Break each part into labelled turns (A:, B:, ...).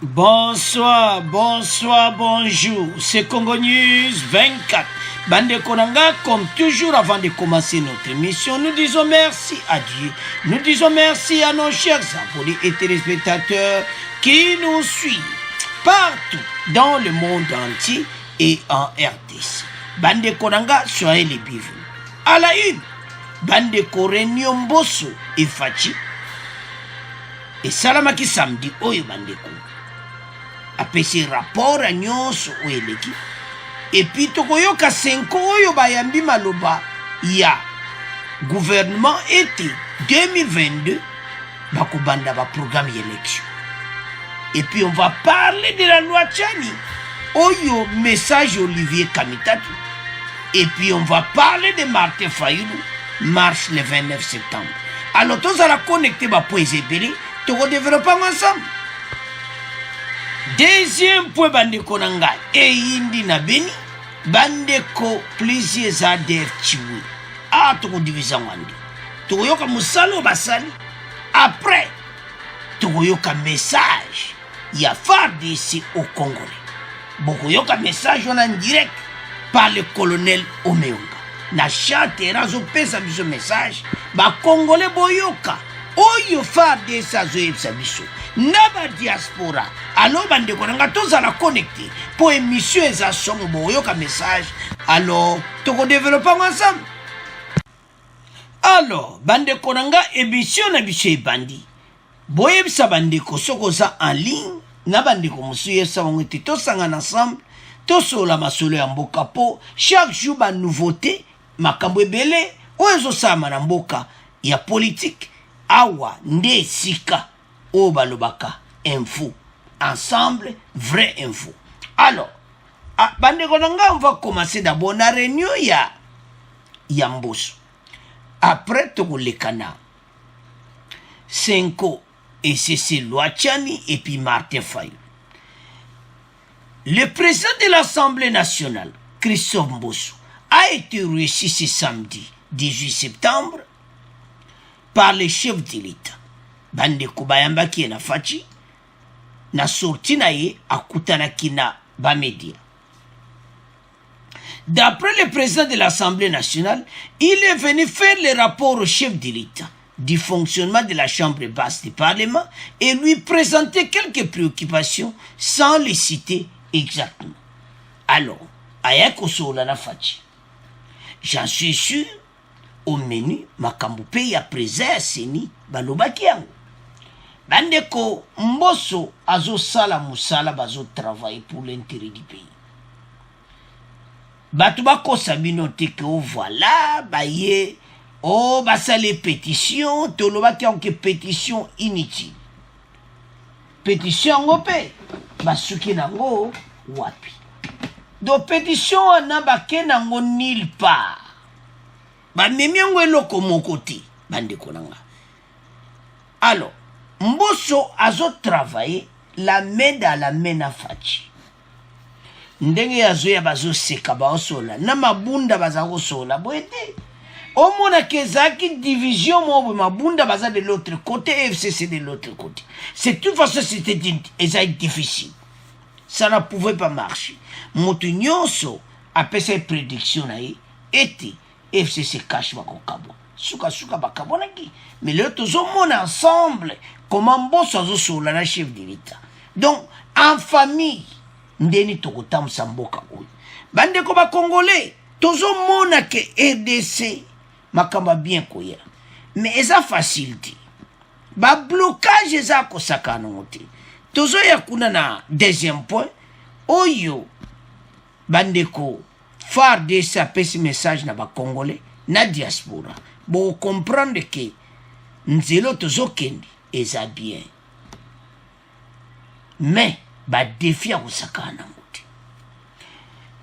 A: Bonsoir, bonsoir, bonjour. C'est Congo News 24. Bande Konanga, comme toujours avant de commencer notre émission, nous disons merci à Dieu. Nous disons merci à nos chers abonnés et téléspectateurs qui nous suivent partout dans le monde entier et en RDC. Bande Konanga, soyez les bienvenus. À la une, Bande Korenio Mbosso et Fachi. Et Salamaki samedi, Oyo Bande Konanga. Apesi rapport à nyonso oeleki et puis tokoyoka 5 oyo bayambi maloba ya gouvernement été 2022 bakobanda ba programme d'élection. Et puis on va parler de la loi Tchani oyo message Olivier Kamitatu. Et puis on va parler de Martin Fayulu marche le 29 septembre. Alors tous à la connecter ba point ebele toko développer ensemble. Deuxième point, bandeko nanga et indi na beni bandeko plusieurs ADF chiwi toko division wandi toko yoka musalo basali après toko yoka message ya FARDC au Congolais boko yoka message en direct par le colonel Omeonga na chate razo pesa biso message ba Congolais boyoka oyo FARDC azo yebisa biso Naba diaspora, alors bande konanga tous à la connecter pour émission et à son boyoka message. Alors, toko développer ensemble. Alors, bande konanga émission na biso bandi. Boyebisa bande ko sokoza en ligne, na bande ko musuye sa ngoti to sanga ensemble, to sola masolo ya mboka po chaque jour ba nouveauté, makambo ebele, ozo sama na mboka ya politique, awa nde sika. O balobaka info ensemble vraie info. Alors bande konanga on va commencer d'abord la réunion ya Mbosso. Après tout le canal 5 et c'est loi Tchani et puis Martin Fayulu. Le président de l'Assemblée nationale Christophe Mbosso a été reçu ce samedi 18 septembre par le chef de l'État bande kubayamba ki na fachi na sorti na ye akutana kina ba media. D'après le président de l'Assemblée nationale, il est venu faire le rapport au chef de l'État du fonctionnement de la chambre basse du Parlement et lui présenter quelques préoccupations sans les citer exactement. Alors, ayako sola na fachi. J'en suis sûr au menu makambo pe ya présent seni balobaki yango. Bandeko Mbosso azo sala musala bazo travailler pour l'intérêt du pays. Batu bako sabino teke o voilà baye o basale pétition tolobaki anke pétition inutile. Pétition ngope basuki nango wapi. Do pétition anabake nango nulle part. Ba memi yango eloko mokote bandeko nanga. Alors Mbosso azo travailler la main dans la main na fachi. Ndenge azo ya bazo seka ba osola na mabunda bazako sola boete. Omona kezaki division mo mabunda baza de l'autre côté FCC de l'autre côté. C'est toute façon c'était difficile. Ça ne pouvait pas marcher. Moto nyonso après cette prédiction na été FCC cache bakokabo. Suka bakabonaki. Mais le tozo mon ensemble comment Mbosso azo sola na chef de l'État. Donc en famille ndeni tokotam samboka oyo. Bande ko ba Congolais tozo mona ke RDC makamba bien koya. Mais eza facilité. Ba blocage eza ko sakana ngote. Tozo ya kuna na deuxième point oyo bande ko FARDC apesi message na ba Congolais na diaspora. Bon comprendre que nzelo tozo kendi eza bien. Mais ba défi à sakana ngote.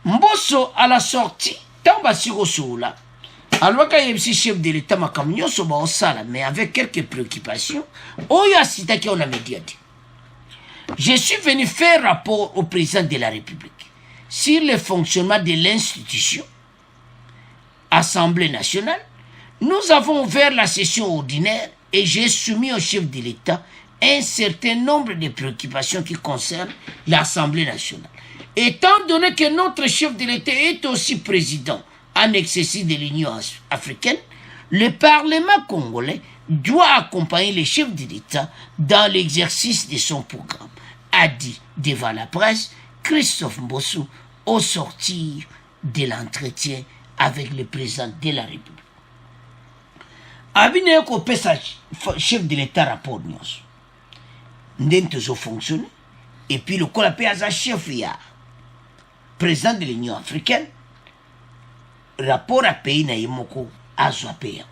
A: Mbosso à la sortie tamba siko sola. Alors qu'il y a chef de l'État makamnyo so ba osala mais avec quelques préoccupations, oyo asita ki on a médiaté. Je suis venu faire rapport au président de la République sur le fonctionnement de l'institution Assemblée nationale. Nous avons ouvert la session ordinaire et j'ai soumis au chef de l'État un certain nombre de préoccupations qui concernent l'Assemblée nationale. Étant donné que notre chef de l'État est aussi président en exercice de l'Union africaine, le Parlement congolais doit accompagner le chef de l'État dans l'exercice de son programme, a dit devant la presse Christophe Mbossou au sortir de l'entretien avec le président de la République. Abine ko pesa chef de l'État rapport nyonso ndenge zo fonctionner et puis le kola pe aza chef ya président de l'Union africaine rapport à pays na yemoko azwa pe.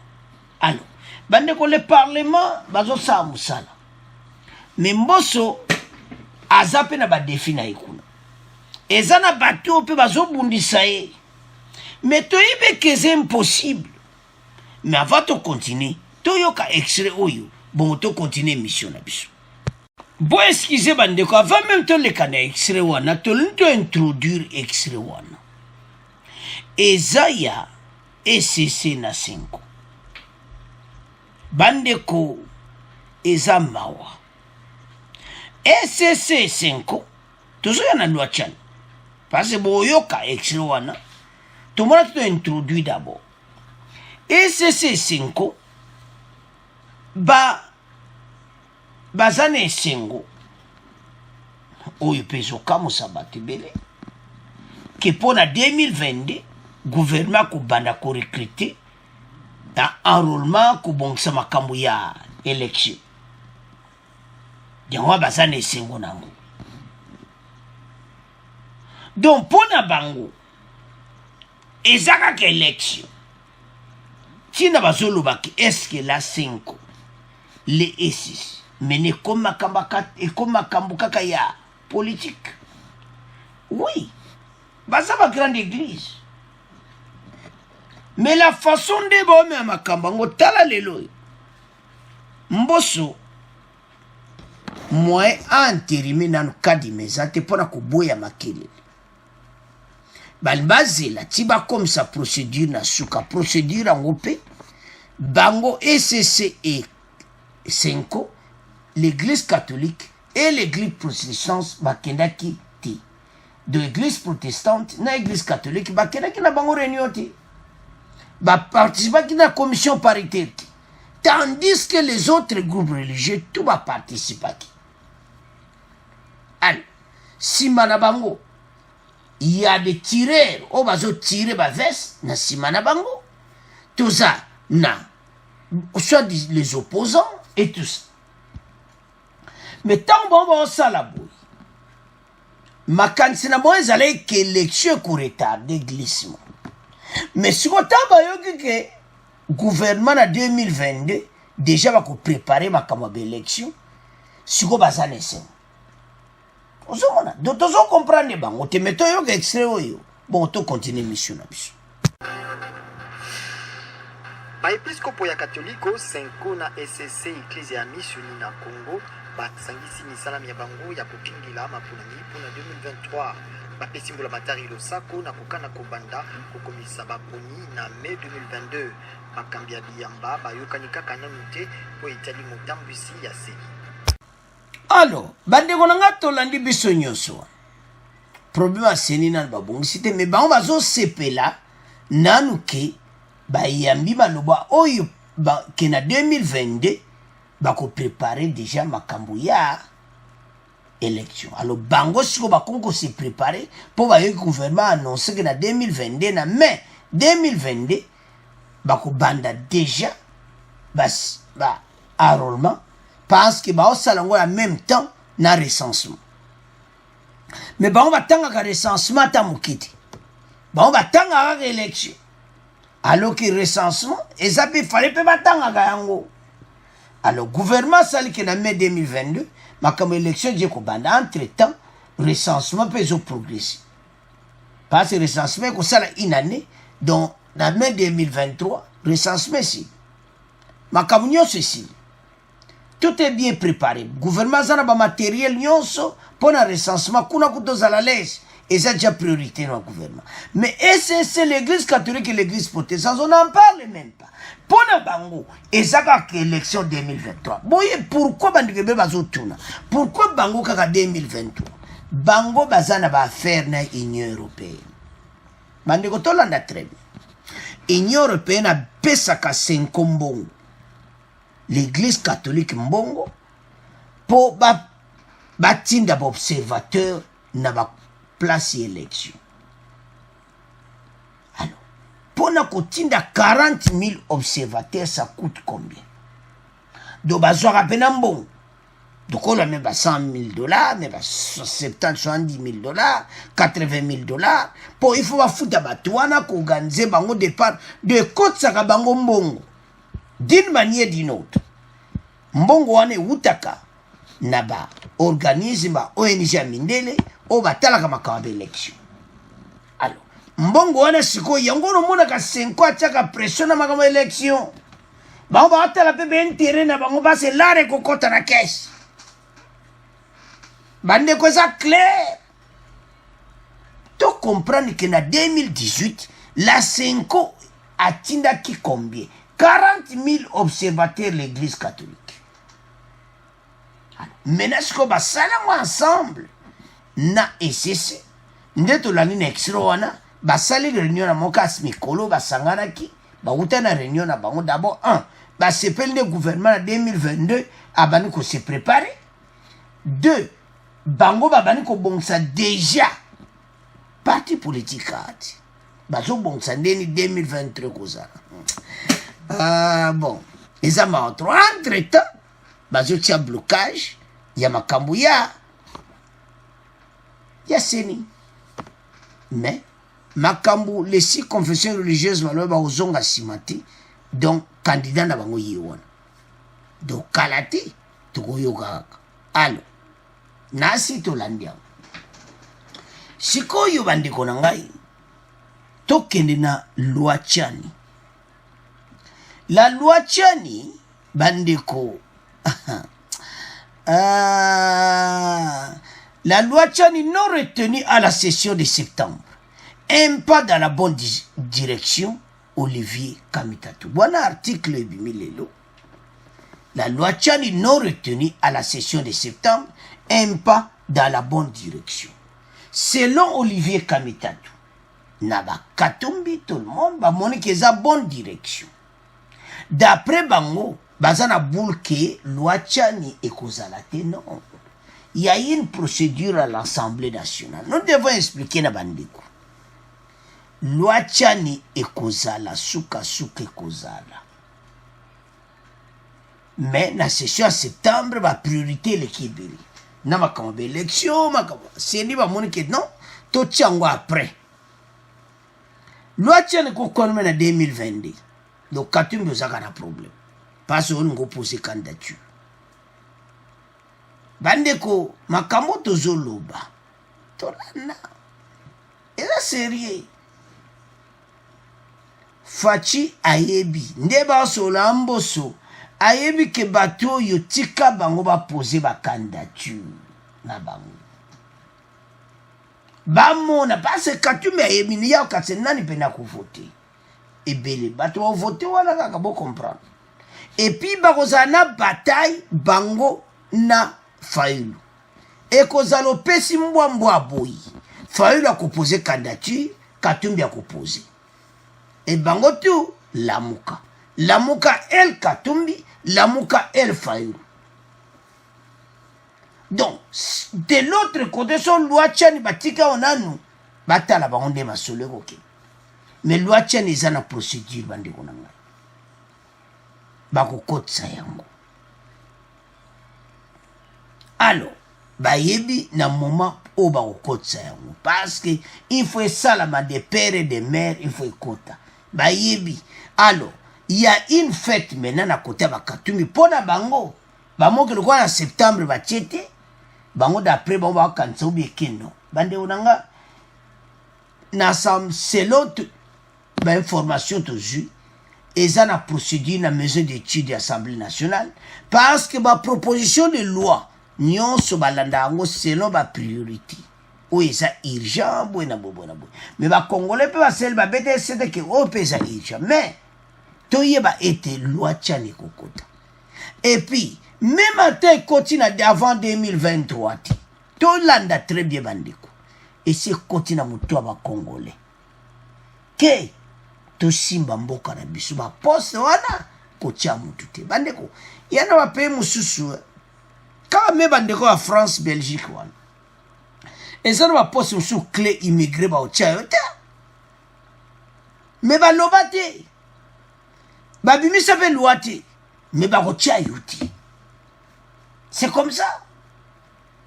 A: Alors bande ko le parlement bazo sa musala mais Mbosso aza pe na ba défi na ikuna ezana bato pe bazo bundisa ye mais toyibe que c'est impossible. Mais avant de continuer, toyoka extrait oyo, bon to continuer mission na biso. Bon excusez bandeko, avant même to le kana extrait wana, to l'into introduire extrait wana. Ezaya ECC na 5. Bandeko eza mawa. ECC 5, tozo yana loi chan. Parce que boyoka extrait wana, to mona to introduire d'abord. ECC 5 bazane esengo oyo peso kamo sabati bele ke pona 2022 gouvernement ko banda ko recruter na enrôlement ko bongisa makambo ya élection yango bazane esengo nango donc pona bango ezaka ke élection tina bazolobaki est-ce que la 5 les E6 mais ne comme makambo kaka ya politique. Oui, baza ba grande église mais la façon de bombe makambo ngo tala lelo Mbosso moi entérimé nan kadi mezate pona ko boya makele balbazela tiba comme sa procédure na suka procédure en opé bango ECC et 5 l'église catholique et l'église protestante bakendaki ti de l'église protestante na église catholique bakendaki na bango réunion ti ba participaki na commission paritaire ti tandis que les autres groupes religieux tout ba participaki. Alors sima na bango il y a des tireurs, on va tirer ma veste, na simana bango, tout ça, na, soit les opposants et tout ça. Mais tant bon, on ça la bouille. Ma cantina moi, ils allaient que l'élection pour retarder glissement. Mais si on t'a que gouvernement en 2022, déjà va préparer ma camarade élection, si on va s'en laisser. Donc, tu comprends les bancs. Tu mets ton extrait. Bon, tu continues mission.
B: Baepiskopo ya Katoliko 5 na ECC Ecclesia ya Missioni na Congo basangisi misala ya bango ya kokingila mapuna mipuna 2023 bapesimbola matari losako na kokana kobanda kokomisa baponi na mai 2022 bakambi ya biyamba bayokani kaka nanu te po etali motambwisi ya seli.
A: Alors, bandeko na nga tolandi biso nyonso. Problème aseni na babongisi te mais bango bazo sepela nanu ke bayambi baloba oyo ke na 2022 bako préparer déjà makambo ya élection. Alors bango siko bakongo se préparer pour ba gouvernement annoncer que na 2022 na mai 2022 bako banda déjà ba enrôlement parce que ba osalango en même temps na recensement. Mais ba on va tanga ka recensement ta mukiti. Ba on va tanga ka élection. Alors que recensement ezapi fallait pe batanga ka yango. Alors gouvernement sali que na mai 2022 makambo élection je ko banda entre-temps recensement peut progresser. Parce que recensement ko sala une année donc na mai 2023 recensement si. Makambo nyonso si. Tout est bien préparé. Le gouvernement a un matériel pour le recensement. Kuna kuto za la l'aise. Et ça déjà priorité dans le gouvernement. Mais c'est l'église catholique et l'église protestante, on n'en parle même pas. Pour le bango, et ça c'est l'élection 2023. Pourquoi bandikebe bazotuna? Pourquoi bango kaka 2023? Bango bazana ba affaire na Union européenne. Bandiko tolanda très bien. Union européenne a pesaka 5 mbongo. L'église catholique mbongo pour batinda ba observateur na ba place élection. Alors, pour na kotinda 40 000 observateurs, ça coûte combien? Donc, bazoa rapena mbongo. Donc, on a même $100 000, mais 70, 70 $, 80 $. Pour il faut foutre batouana pour organiser bango départ de côte saka bango mbongo. D'une manière ou d'une autre. Mbongo wane utaka naba organisme ba ONG mindele o batalaka makaba élection. Alors, mbongo wana siko yango no mona ka 5 ans chaka pression na makaba élection. Ba ba atala pe ben terrain na bango ba se lare kokota na caisse. Bande ko ça clair. Tu comprends que en 2018 la 5 ans atinda ki combien? 40 000 observateurs l'église catholique. Maintenant, ce qu'on va salam ensemble, na SSC, ndeto la ligne extra-wana, ba sali réunion na mokas mikolo, ba sangana ki, ba uta na réunion na bango d'abord, ba sepel de gouvernement en 2022, abani ko se préparer. 2, bango ba bani ko bongsa déjà, parti politique ati. Ba zo bongsa ndeni 2023 kozala. Bon, les amas entre-temps, bazo tia blocage, ya makambu ya seni. Mais, makambu, les 6 confessions religieuses, ba ozonga simati, donc, candidat na bango yewana. Donc, kalate, tuko yoga. Alors, nasi to landia. Siko yo bandiko na ngai, tokende na loi Tchani. La loi Tchani, bandeko, la loi Tchani non retenue à la session de septembre. Un pas dans la bonne direction, Olivier Kamitatou. Bon article Bimilelo. La loi Tchani non retenue à la session de septembre, un pas dans la bonne direction. Selon Olivier Kamitatou, Naba Katumbi, tout le monde va montrer que c'est la bonne direction. D'après Bango, Bazana Boulke, loi Tchani et Kozalate, non. Il y a une procédure à l'Assemblée nationale. Nous devons expliquer na bandeko. Loi Tchani et Kozala, Souka et Kozala. Mais la session en septembre, va priorité l'équipe. Na makamba élection, c'est ni ba monike non, to tchango après. Loi Tchani ko konme na 2022. Donc, Katumbi a un problème. Parce qu'on a posé candidature. Bandeko, makambo tozoloba. Tolana. Et là, sérieux. Fachi ayebi. Ndeba solamboso. Ayebi ke bato yo tika bango ba poser ba candidature. Na bango. Bamona, parce que Katumbi ayebi ni ya katse nani pena ko voter. Et belé, bato va voter wala kaka bo comprendre. Et puis bakozana bataille bango na Fayulu. Et kozalo pesi mbwa boyi. Fayulu a proposé candidature, Katumbi a proposé. Et bango tout Lamuka. Lamuka el Katumbi, Lamuka el Fayulu. Donc, de l'autre côté, son loi Tchani batika onanu, batala bango de masole roke. Mais loi Tchani est une procédure bande konanga. Bako kotsa yango. Alors, bayebi na moment où bako kotsa yango. Parce que il faut salama des pères et des mères, il faut kota. Bayebi. Alors, il y a une fête maintenant à côté de Katumbi. Pona bango. Bango que le en septembre va tchete. Bango d'après bango va kansa ou keno. Bande onanga. Nasam selon information toujours. Et ça a procédé dans la maison d'études de l'Assemblée nationale. Parce que ma proposition de loi, nous sommes selon ma priorité. oyo eza urgent boye na boye na boye me bacongolais mpe basali babete sete ke oyo mpe eza urgent mais toyeba ete loi tiani ekokota epuis même ata ekoti na avant 2023 ti tolanda très bien bandeko esi ekoti na motu ya bacongolais ke tosimba mboka na biso baposte wana kotia mutu te bandeko yana bapays mosusu kaka me bandeko ya France Belgique wana eza na baposte mosusu clé immigré baotia yo te me baloba te babimisa mpe loi te me bakotia yo te c'est comme ça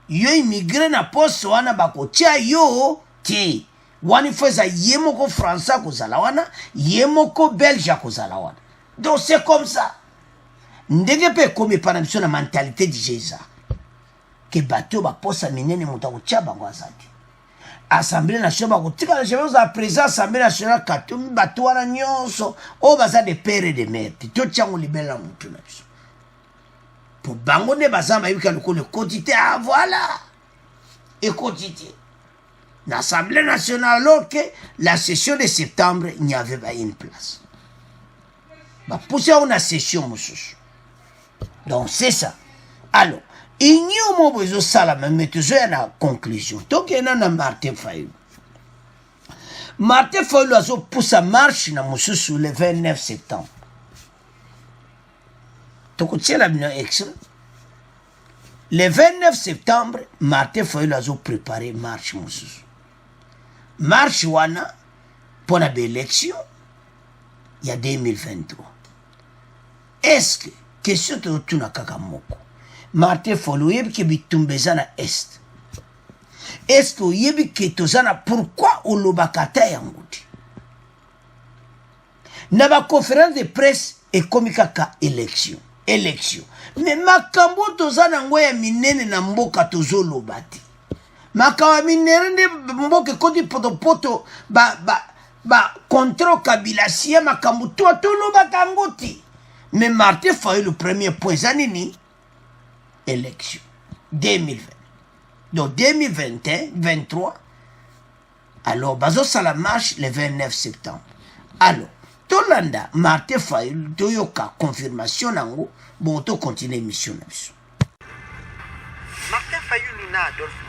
A: yo immigré na poste wana bakotia yo te wani fo eza ye moko français akozala wana ye moko belge akozala wana donc c'est comme ça ndenge mpe ekomi epa na biso na mentalité dije eza ke bato baposa minene moto akotia bango aza te assemblée nationale bakotikala jamais ozala président assemblée nationale katomi bato wana nyonso oyo baza de père et de mère te totiango libele na motu na biso po bango nde baza bayebika lokolo ekoti te ah voilà ekoti te l'Assemblée nationale, alors que la session de septembre, il n'y avait pas une place. Bah, poussez à une session, monsieur. Donc, c'est ça. Alors, il n'y a pas besoin de ça, mais toujours à la conclusion. Donc, il y a un Martin Fayou. Martin Fayou a poussé à marche sur le 29 septembre. Donc, c'est la minute extra. Le 29 septembre, Martin Fayou a préparé marche, monsieur. Marche wana pour la élection il y a 2023. Est-ce que question de tuna kaka moko Martin Fayulu yebi ke bitumbeza na est. Est-ce que yebi ke tozana pourquoi olobakata yango te? Na ba conférence de presse et komikaka élection. Mais makambo tozana ngoya minene na mboka tozolobati. Makawa minerende mboke kodi poto ba contre Kabila siya makambu to lo bakangoti mais Martin Fayulu le premier point zanini élection 2020 donc 2021 23 alors bazo sala marche le 29 septembre alors tolanda Martin Fayulu toyoka confirmation nango bon to continuer mission na biso
B: Martin Fayulu na Adolphe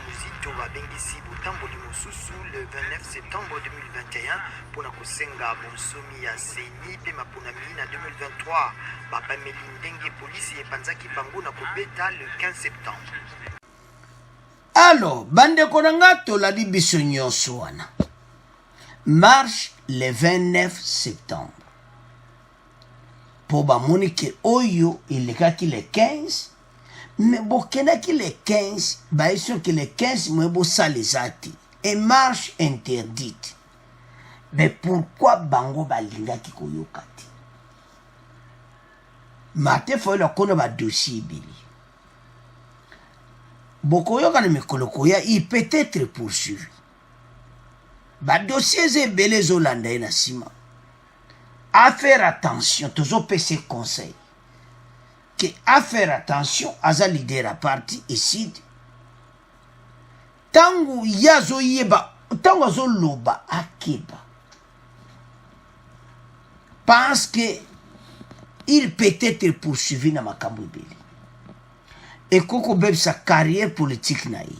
B: Bengisi Butamboli Mosusu le 29 septembre 2021 pour la Kosenga Bonsomi ya Seni pe mapunami na 2023 Papa Melindenge police et Panzaki Bango na Kobeta le 15 septembre.
A: Alors bande konanga to la biso nyonso wana marche le 29 septembre pour ba monike oyo ilekaki le 15. Mais bon, qu'il les 15, bah ils sont que les 15 mais bon ça les a dit. Et marche interdite. Mais pourquoi bango balinga ki koyokati? Martin Fayulu a kono ba dossier bili. Boko yoka na mikolo koya il peut être poursuivi. Ba dossier ze belé zolanda na sima. À faire attention, toujours PC conseil. Que à faire attention à ça leader à parti ici tangu yazo yeba tangu azo loba akeba parce que il peut être poursuivi na makambo ebele et koko beb sa carrière politique naï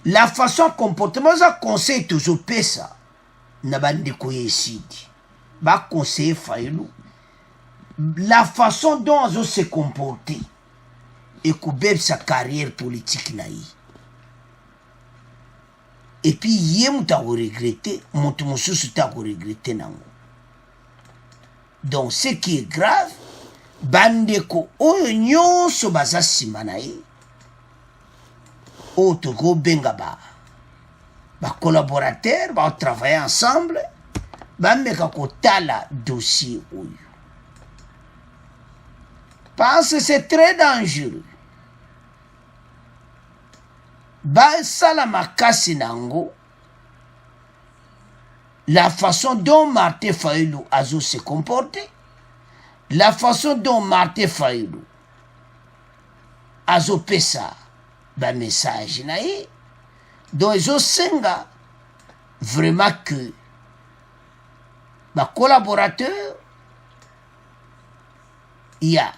A: la façon comportement ça conseil toujours pesa na bandi ko yesidi ba conseiller Fayulu la façon dont ils ont se comporté et que sa carrière politique naï. Et puis yem ta regretté, mon mususu ta regretté nango. Donc ce qui est grave, bandeko oyo nyonso baza sima naï. O toko benga ba collaborateurs ba travailler ensemble, ba meka ko tala dossier oyo. Parce que c'est très dangereux. Ba salama kasi nango la façon dont Martin Fayulu a se comporté, la façon dont Martin Fayulu a pesa ba message naï Donc ils ont senga vraiment que ma collaborateur il y a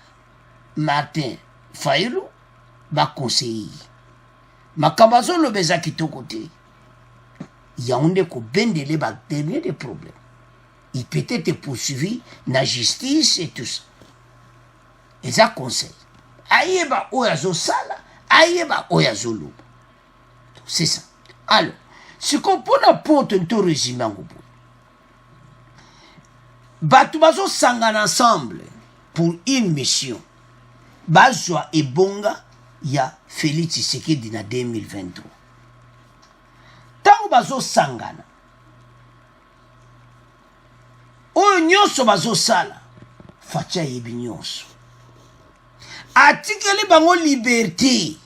A: Martin Fayulu ma conseiller ma kambazo le beza qui côté il y a un ko bendele ba dernier des problèmes il peut être poursuivi na justice et tout ça et ça conseil ayeba oyazo sala ayeba oyazo lo c'est ça alors ce qu'on peut apporter un tout résumé en gros batu bazo sangana ensemble pour une mission bazwa ebonga ya Félix Tshisekedi na 2023 tango bazo sangana oyo nyonso bazo sala facha yebi nyonso atikeli bango liberté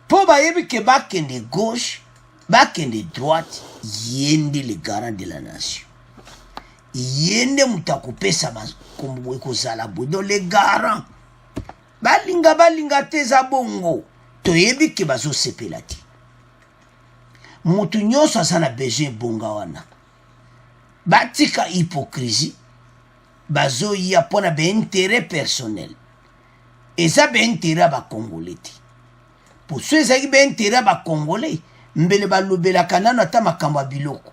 A: po bayebi ke bakende gauche bakende droite yende le garant de la nation yende mutakopesa kombo ekozala bodo le garant balinga te za bongo toyebi ke bazosepela te mutu nyonso aza na besoin bonga wana batika hypocrisie bazoya mpona baintérêt personnel eza baintérêt ya bakongolais te po so ezalaki baintérêt ya bakongolais mbele balobelaka nano ata makambo ya biloko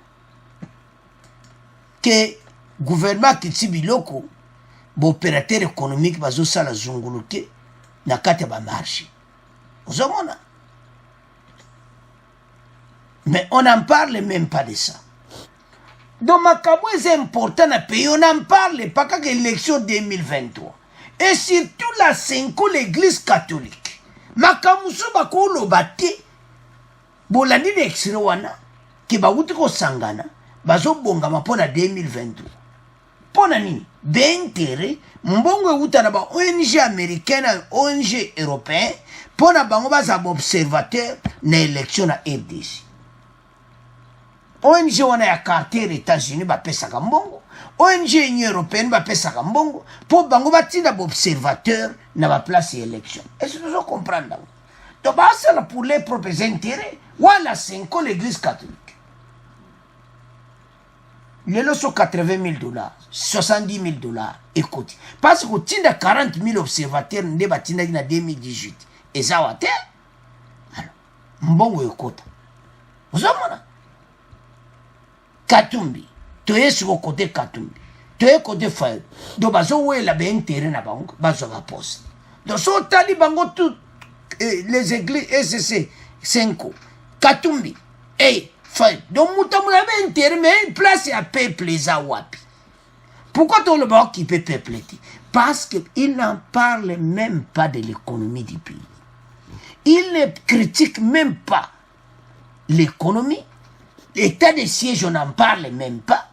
A: ke gouvernement akiti biloko baopérateur économique bazosala zunguluke na kati ya bamarché ozomona mais on n'en parle même pas de ça donc makambo est important na pays on n'en parle pas kaka élection 2023 et surtout la Senko l'église catholique makambo so bakoloba te bolandi na extrait wana ke bawuti kosangana bazobongama mpona 2023 mpona nini baintérêt mbongo euta na ba ONG américaine na ONG européen mpona bango baza baobservateur na élection na RDC ONG wana ya Carter États-Unis bapesaka mbongo ONG Union européenne bapesaka mbongo mpo bango batinda baobservateur na baplace ya élection est-ce que vous comprenez donc basala pour les propres intérêts wala Senko l'église catholique lelo so $80,000 $70,000 écoute parce que tinda 40,000 observateurs nde batindaki na 2018 eza wa te alors mbongo ekota ozomona Katumbi toye siko kote Katumbi toye kote Fayulu donc bazowela baintérêt na bango bazwa baposte donc so otali bango tout les églises ECC Senko Katumbi Fayulu donc mutamuna baintérêt mais une place ya peuple eza wapi pourquoi tout le monde qui peut peuple parce qu'il n'en parle même pas de l'économie du pays il ne critique même pas l'économie l'état de siège on n'en parle même pas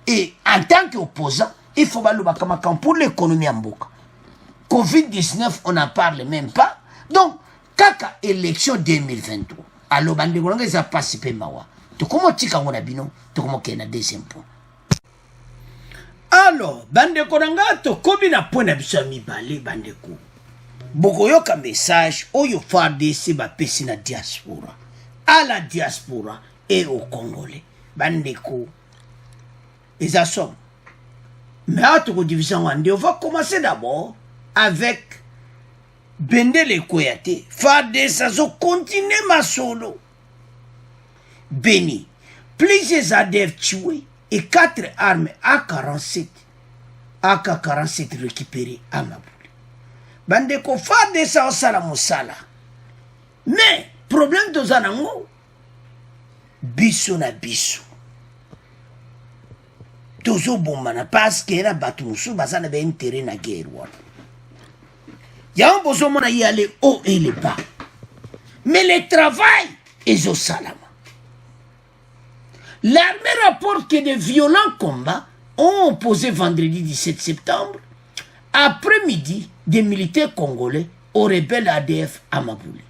A: et en tant qu'opposant il faut balobakamakan pour l'économie en boka Covid-19 on n'en parle même pas donc kaka élection 2023 alors bandeko eza participer mawa tokomo tika ngona bino tokomo kena deuxième point alors bandeko nanga tokomi na point na biso ya mibale bandeko bokoyoka message oyo FARDC bapesi na diaspora à la diaspora et aux Congolais bandeko eza somme mais atoko division wande on va commencer d'abord avec Bendele Koyate FARDC sazo continuer ma solo Béni plusieurs ADF tués et 4 armes AK-47 récupérées à Mabouli bandeko FARDC sa osala mosala mais problème toza nango biso na biso tozobomana parce que na bato mosusu baza na baintérêt na guerre wana yango bozomona ye ale haut et le bas mais le travail ezosalama l'armée rapporte que de violents combats ont opposé vendredi 17 septembre après-midi des militaires congolais aux rebelles ADF à Mabouli,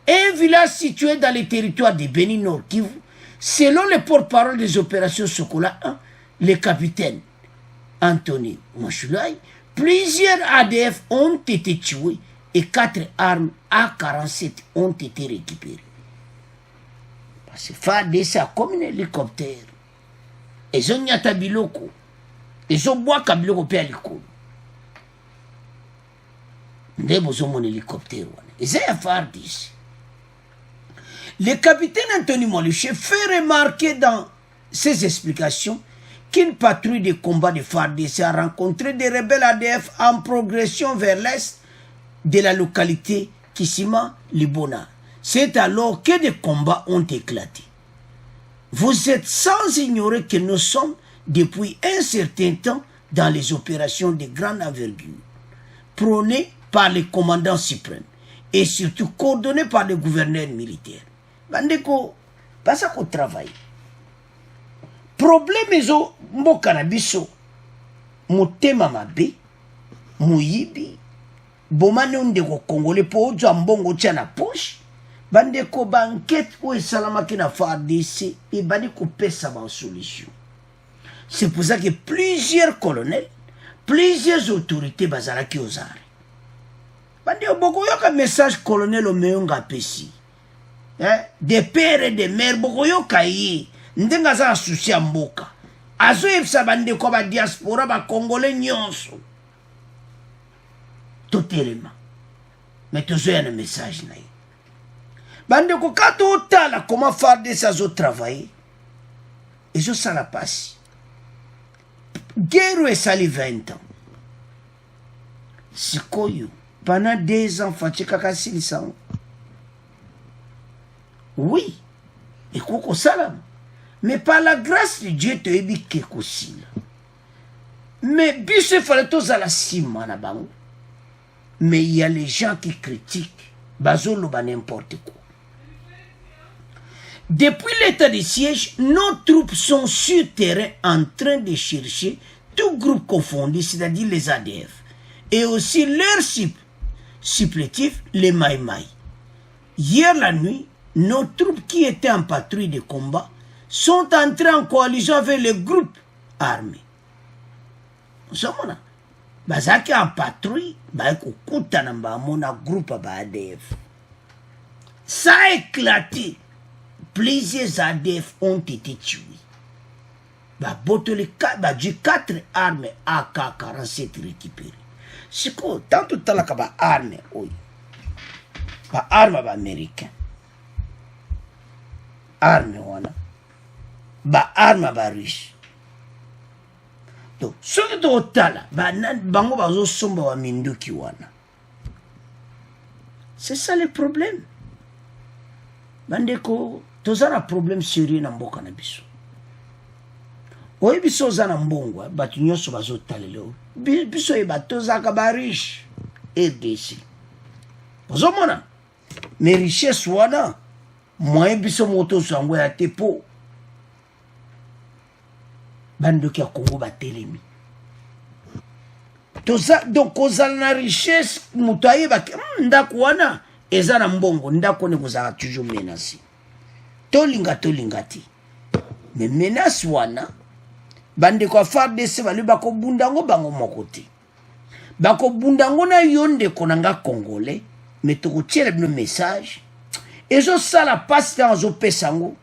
A: un village situé dans le territoire de Béni Nord Kivu. Selon le porte-parole des opérations Sokola 1, le capitaine Anthony Moshulai, plusieurs ADF ont été tués et 4 armes AK-47 ont été récupérées. parce que FARDC a comme un hélicoptère ils ont nyata biloko ils ont bois biloko pe alikolo nde bozo mon hélicoptère wana ils ont FARDC. Le capitaine Anthony Moluche fait remarquer dans ses explications qu'une patrouille de combat de FARDC a rencontré des rebelles ADF en progression vers l'est de la localité Kisima-Libona. C'est alors que des combats ont éclaté. Vous êtes sans ignorer que nous sommes depuis un certain temps dans les opérations de grande envergure, prônées par les commandants suprêmes et surtout coordonnées par les gouverneurs militaires. Bandeko, pas ça qu'on travaille. Problème ezo mboka na biso motema mabe muyibi bomane ndeko congolais po ozo mbongo tia na poche bandeko banquête o esalamaki na FARDC et bandi kopesa ba solution. C'est pour ça que plusieurs colonels, plusieurs autorités bazalaki ozare. Bandi oboko yoka message colonel Omeonga pesi. Des pères et des mères boko yoka yi. Ndenga za souci ya mboka azo yebisa bandeko ba diaspora ba congolais nyonso totelema mais tozoya na message na ye bandeko kato otala comment FARDC azo travailler ezosala pasi guerre esali 20 ans sikoyo pendant 2 ans faci kaka silisango oui ekoko salama. Mais par la grâce de Dieu, tu es bien aussi. Mais biche fallait tous à la cime, mais il y a les gens qui critiquent. Bazolo ba n'importe quoi. Depuis l'état de siège, nos troupes sont sur terrain en train de chercher tout groupe confondu, c'est-à-dire les ADF, et aussi leurs supplétifs, les Maïmaï. Hier la nuit, nos troupes qui étaient en patrouille de combat sont entrés en coalition avec les groupes armés. Nous sommes là. Bazaki en patrouille, bakukuta na mona groupe ba ADF. Ça a éclaté. Plusieurs ADF ont été tués. J'ai 4 armes AK-47 récupérées. C'est quoi? Tant tout à l'heure, ba armes, oui. Ba armes américaines. Armes, voilà. Ba arme ba riche. Donc, ce qui est au tala, bango bazo somba wa minduki wana. C'est ça le problème. Bandeko, tozana problème sérieux na mboka na biso. Oye biso zana mbongwa, batu nyoso bazo talelo. Biso e batozaka ba riche. RDC. Bozo mona. Mais richesse wana, moyen biso moto sango ya tepo. Bandoki ya Congo batelemi. Donc kozala na richesse mutu ayebaki ndako wana eza na mbongo ndako ne kozala toujours menacé. Tolinga te. Mais menace wana bandeko ya FARDC bali bakobundango bango moko te. Bakobundango na yo ndeko na nga congolais mais tokotiela bino message ezosala pasi ntango azopesa yango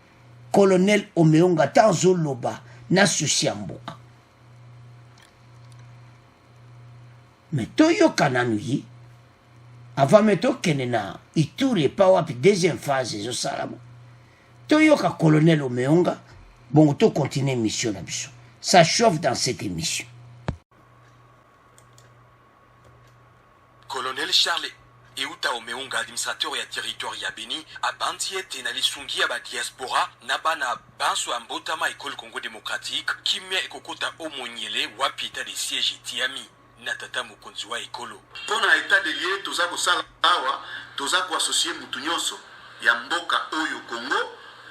A: colonel Omeonga ntango azoloba na susi ya mboka. Mais toyoka nanu ye avant me tokende na Ituri epa wapi deuxième phase ezosalama toyoka colonel Omeonga bon to continuer mission na biso. Ça chauffe dans cette émission.
C: Colonel Charles Euta Omeonga, administrateur ya territoire ya Beni, abandi ete na lisungi ya ba diaspora na bana banso ya mbotama École Congo Démocratique kimia ekokota omonyele wapi état de siège etiami na tata mokonzi wa ekolo.
D: Pona état de lieu toza kosala awa toza ko associer mutu nyonso ya mboka oyo Congo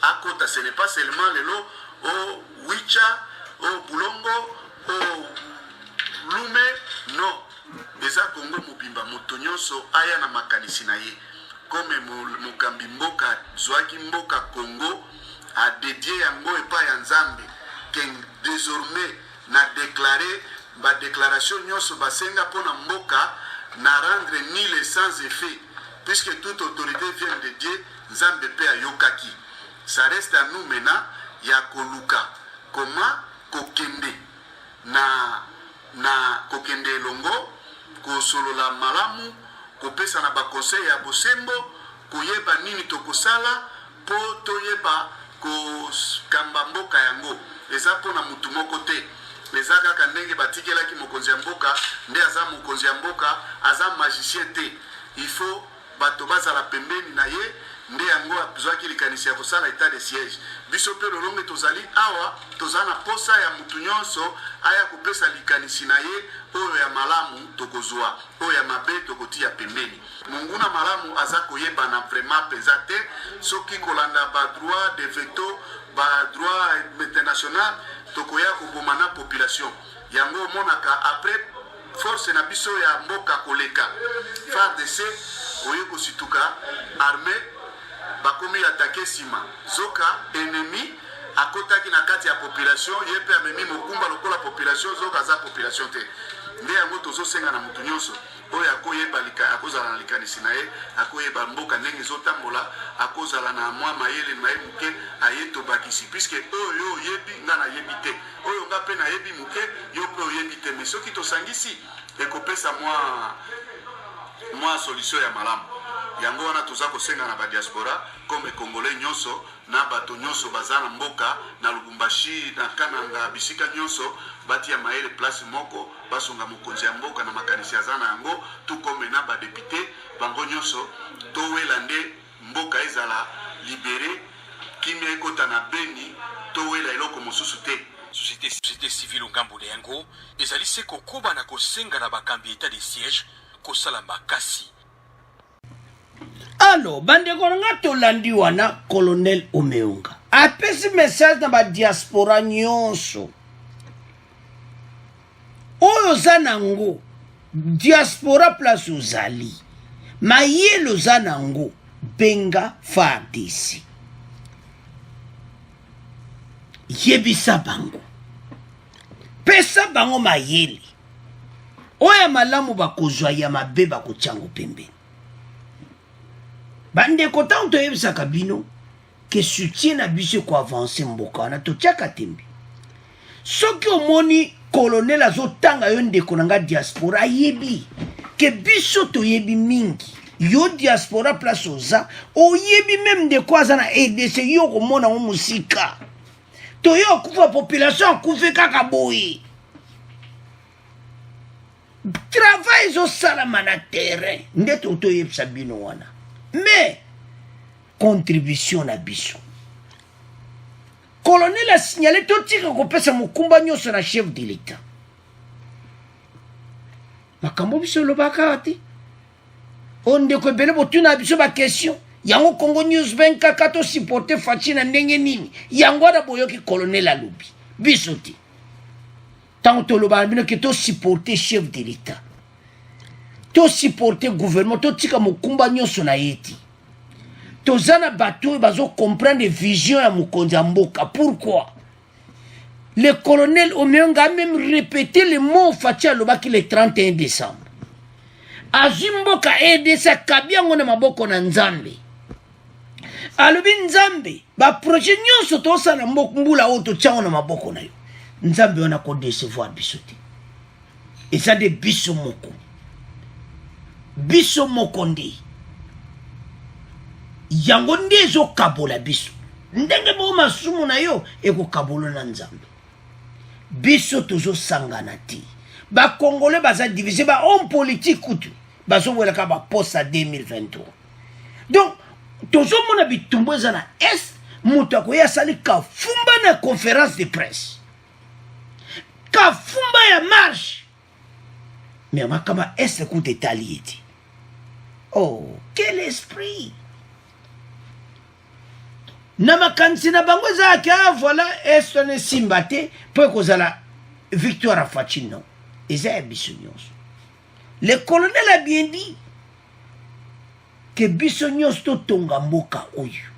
D: akota. Ce n'est pas seulement lelo o Wicha o Bulongo o Lume, non. Eza Congo mobimba moto nyonso aya na makanisi na ye comme mokambi mboka zwaki mboka Congo a dédié yango epa ya Nzambe que désormais na déclarer ba déclaration nyonso basenga pona mboka na rendre nul sans effet puisque toute autorité vient de Dieu. Nzambe pe ayokaki. ça reste à nous maintenant ya koluka comment kokende na kokende longo kosolola malamu kopesa na bakonseil ya bosembo koyeba nini tokosala po toyeba kokamba mboka yango eza mpona mutu moko te eza kaka ndenge batikelaki mokonzi ya mboka nde aza mokonzi ya mboka aza magicien te il faut bato bazala pembeni na ye nde yango azwaki likanisi ya kosala etat de siège biso mpe lolonge tozali awa toza na posa ya mutu nyonso aya kopesa likanisi na ye oyo ya malamu tokozwa oyo ya mabe tokotia pembeni monguna malamu aza koyebana vraiment mpenza te soki kolanda badroit de veto badroit international tokoya koboma na population yango omonaka après force na biso ya mboka koleka FARDC oye kosituka armée bakomi atake sima zoka ennemi akotaki na kati ya population ye pe amemi mokumba lokola population zoka za population te nde yango tozosenga na mutu nyonso oyo akoyeba akozala na likanisi na ye akoyeba mboka ndenge ezotambola akozala na mwa mayele na ye moke aye tobakisi puiske oyo oyebi nga nayebi te oyo nga mpe nayebi moke yo mpe oyebi te mais soki tosangisi ekopesa mwa solution ya malamu yango wana toza kosenga na badiaspora comme congolais nyonso na bato nyonso baza na mboka na Lubumbashi na Kananga bisika nyonso batia mayele place moko basunga mokonzi ya mboka na makanisi aza na yango tout comme na badepute bango nyonso towela nde mboka ezala libéré kimia ekota na Beni towela eloko mosusu te
C: société civile ngambo yango ezali se kokoba na kosenga na bakambi état de siège kosala makasi.
A: Alors, bandeko nga tolandi wana colonel Omeunga apesi message na ba diaspora nyonso oyo zanango diaspora place ozali mayelo zanango benga FARDC yebisa bango pesa bango mayele oya malamu bakozwa ya mabe bakochango pembeni bandeko tanto yebisaka bino ke soutien na biso ko avancer mboka wana totiaka tembe soki omoni colonel azotanga yo ndeko nanga diaspora ayebi ke biso toyebi mingi yo diaspora place oza oyebi même ndeko aza na EDC yo komona ngo musika to yo kufa population akufe kaka boye travail ezosalama na terrain nde toyebisa bino wana mais contribution na biso colonel a signalé totika kopesa mokumba nyonso na chef de l'état makambo biso lobaka ati ondeko ebele botuna biso bakestion yango Congo News 24 to supporte faci na ndenge nini yango ada boyoki colonel alobi biso te tant toloba bino ke to supporte chef de l'état to supporter gouvernement to tika mokumba nyonso na yeti tozana bato bazo comprendre vision ya mokonzi ya mboka. Pourquoi le colonel Omeunga a même répété le mot Faci alobaki le 31 décembre azimboka edesa kabiango na maboko na nzambe alobi nzambe ba projet nyonso tosala mbula oto tchango na maboko na yo nzambe wana ko décevoir biso te eza de biso moko nde yango nde ezokabola biso ndenge bo masumu na yo ekokabola na nzambe biso tozosangana te bakongole baza divisé ba homme politique kutu bazowelaka baposte à 2023 donc tozomona bitumbu eza na est moto akoya asali kafumba na conférence de presse kafumba ya marche mais makama est écoute etali ete oh quel esprit na makanisi na bango ezalaki voilà est ne simba te mpo ekozala victoire à Faci non eza ya biso nyonso le colonel a bien dit que biso nyonso totonga mboka oyo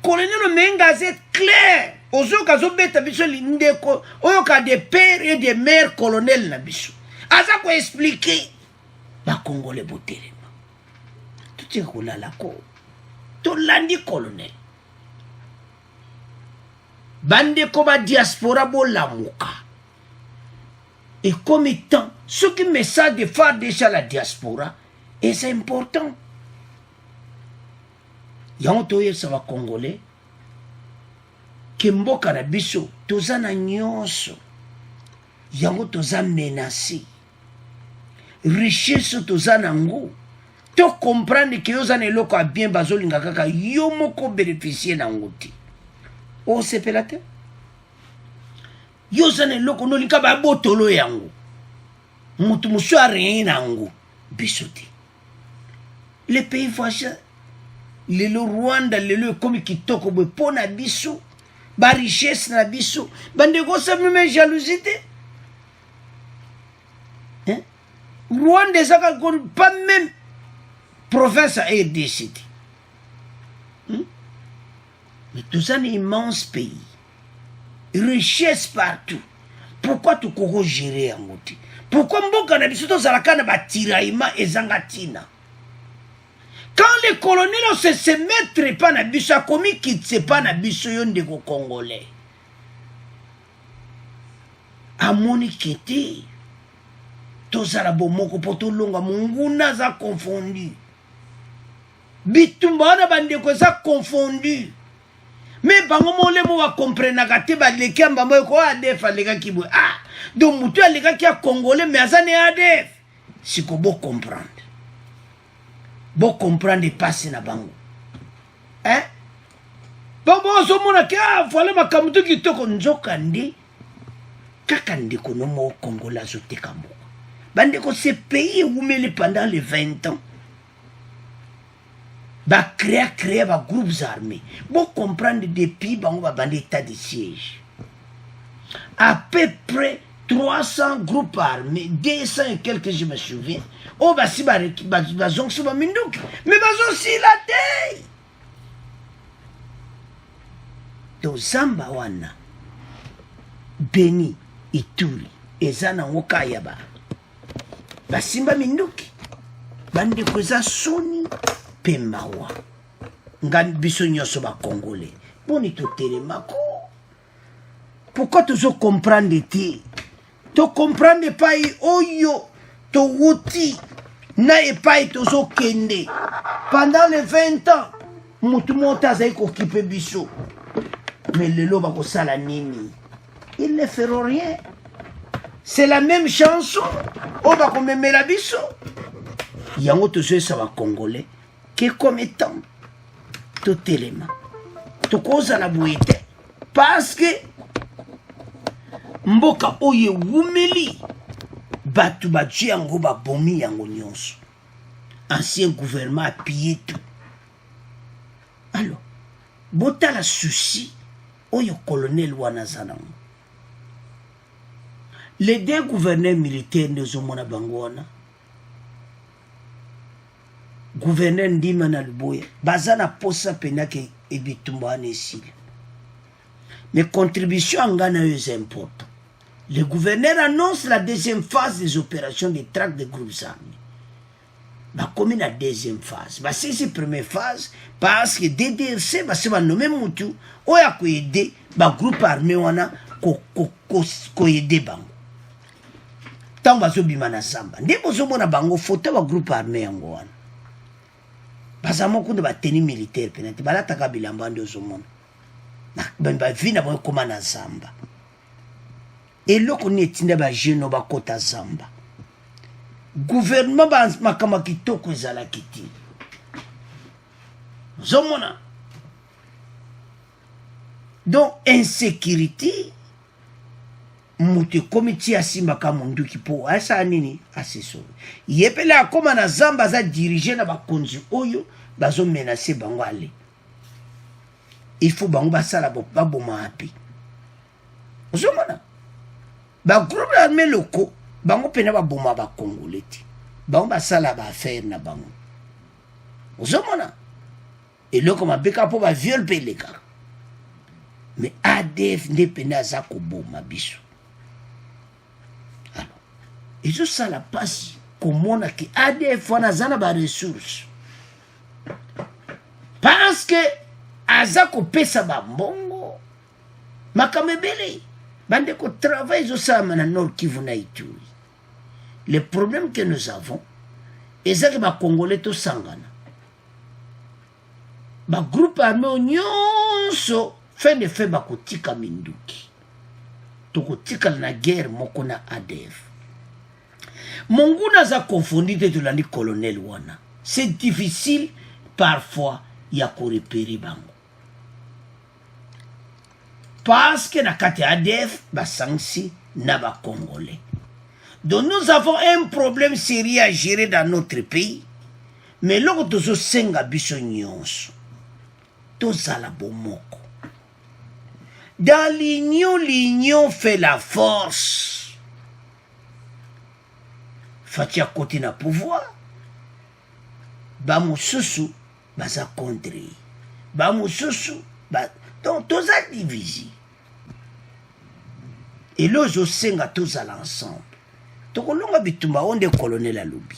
A: colonel Omeunga aza clair ozoyoka azobeta biso ndeko oyoka de père et de mère colonel na biso aza koexplike bakongole botelema totika kolalako tolandi colonel bande ko ba diaspora bo lamuka. Et comme étant ce qui met ça de faire déjà la diaspora, et c'est important. Yango ça va congolais que mboka na biso toza na nyonso yango toza menacé richesse toza nango to comprendre que yoza na eloko a bien bazolinga kaka yo moko bénéficier nango te o sepela te yoza na eloko nolinga babotolo yango mutu musu a rien nango biso te les pays voisins lelo Rwanda lelo comme kitoko bo pona biso ba richesse na biso bande ko sa même jalousie hein Rwanda ça pas même province à RDC mais tout ça un immense pays richesse partout pourquoi tu koko gérer en moti pourquoi mboka na biso to zalaka na batiraima ezangatina. Quand les colonels ne se mettent pas na biso, comme ils quittent pas na biso yon de Congolais. A moni kete, tozala bomoko poto longa munguna za confondu. Bitumba na bande ko za confondu. Mais bango mole mo wa comprendre kate ba leki mbambo ko ADF alega kibo. Ah, donc mutu alega ki a Congolais mais azane ADF. Siko bo comprendre. Bon comprendre passer na bango hein bon so mona ka voilà makamutu kitoko nzoka ndi kaka ndeko no mo Congola zote kambo bande ko ce pays oumeli pendant les 20 ans ba créer ba groupes armés bon comprendre depuis bango ba bande état de siège à peu près 300 groupes armés, 200 et quelques, je me souviens. Oh, bah si, bah, zong si, bah, mindouk. Mais bah, aussi la taille. Do Zamba wana, Beni, Ituri, Ezana Wokayaba. Bah, simba mindouk. Bande koza soni, Pemawa. Ngan biso nyoso ba Congolais. Boni to telemako. Pourquoi toujours comprendre ti? To comprendre pas oyo to wuti na epai to so kende pendant les 20 ans mutu mota za ko kipe biso mais lelo ba ko sala nini ils ne feront rien c'est la même chanson on va comme la biso yango to so ça va congolais que comme étant to telema to koza la buite parce que mboka oye wumeli batu batu yango ba bomi yango nyonso ancien gouvernement a pillé tout alors bota la souci oyo colonel wanazana les deux gouverneurs militaires de Zomona Bangwana gouverneur Ndima na Luboya bazana posa penake ebitumba nesile mais contribution en Ghana est importante. Le gouverneur annonce la deuxième phase des opérations de traque des groupes armés. Bah, comme la deuxième phase, bah, c'est la première phase, parce que DDRC, bah, c'est nommé Moutou, ou ya ko aider, bah, groupe armé, wana, ko aider bango. Tant bazo bimana samba. Ndé bozo mona bango, photo, bah, groupe armé, yango, wana. Bah, ça m'a kounde, bah, tenue militaire, penati, bah, la taka bilambande, ozo mona. Ben ba vina ba koma na zamba eloko netinda ba jeno ba kota zamba gouvernement ba makama kitoko ezala kiti zomona donc insécurité mutu komiti asimba ka mundu kipo asa nini aseso yepela akoma na zamba za diriger na bakonzi oyo bazo menacer bango ale il faut bango basala ba boma api ozomona ba groupe armé locaux bango pena ba boma ba congolais bango basala ba affaire na bango ozomona eloko mabeka po ba viol peleka mais ADF ne pena za ko boma biso alors ezo sala pasi komona ki ADF wana zana ba ressources parce que aza kopesa ba mbongo makamebele bande ko travail zo sama na Nord Kivu na Ituri. Le problème que nous avons ezaki ba Congolais to sangana ba groupe armé nyonso fin de fait bakotika minduki tokotika na guerre moko na ADF. Monguna za confondu te tulandi colonel wana. C'est difficile parfois ya ko repérer bango. Parce que na kati ADF basansi na ba Congolais. Donc nous avons un problème sérieux à gérer dans notre pays. Mais loko tozo senga biso nyonso. Tozala bomoko. Dans l'union fait la force. Fatia côté na pouvoir. Ba mususu baza contre. Ba mususu ba donc toza divisé. Et là je senga tozala ensemble. Tokolonga bitumba onde colonel alobi.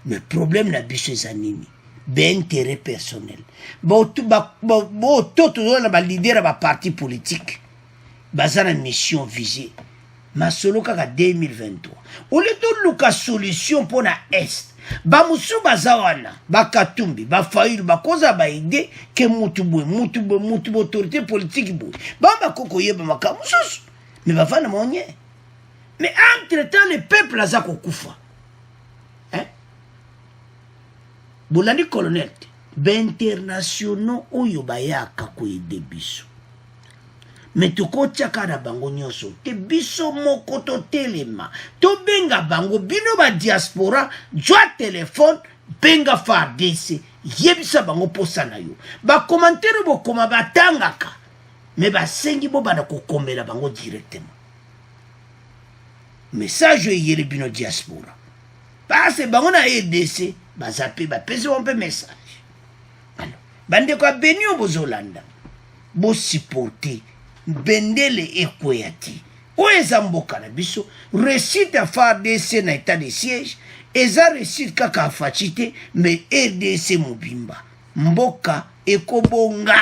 A: Mais problème na biso zanini. Ben intérêt personnel. Toto na ba leader ba parti politique. Bazana mission visée. Masolo kaka 2023. Ole to luka solution pour na est. Ba musu bazawana, ba katumbi, ba fayulu, ba koza ba ide ke mutu autorité politique boy. Ba koko yeba makamususu. Mais ba fana monye. Mais entre-temps le peuple aza kokufa. Bolandi colonel internationaux oyo bayaka koyede biso. Mais tokotiaka na bango nyonso te biso moko totelema tobenga bango bino ba diaspora jwa téléphone benga FARDC yebisa bango posa na yo ba commentaire bokoma batangaka mais basengi bo bana kokomela bango directement message yele bino diaspora parce bango na EDC bazape bapese un peu message. Alors, bande kwa benyo bozolanda. Bo supporter bendele ekweyati. Oeza mboka na biso réussite à FARDC na état de siège eza réussite kaka afachite mais RDC mobimba. Mboka ekobonga.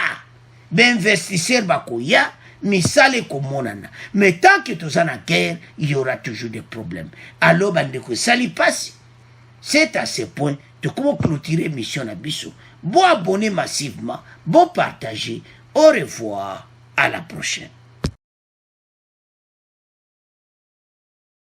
A: D'investisseurs bakoya misale komonana. Mais tant que tous en guerre, il y aura toujours des problèmes. Alors bande ko sali passe. C'est à ce point de comment clôturer mission à Bissou. Bon abonner massivement, bon partager. Au revoir, à la prochaine.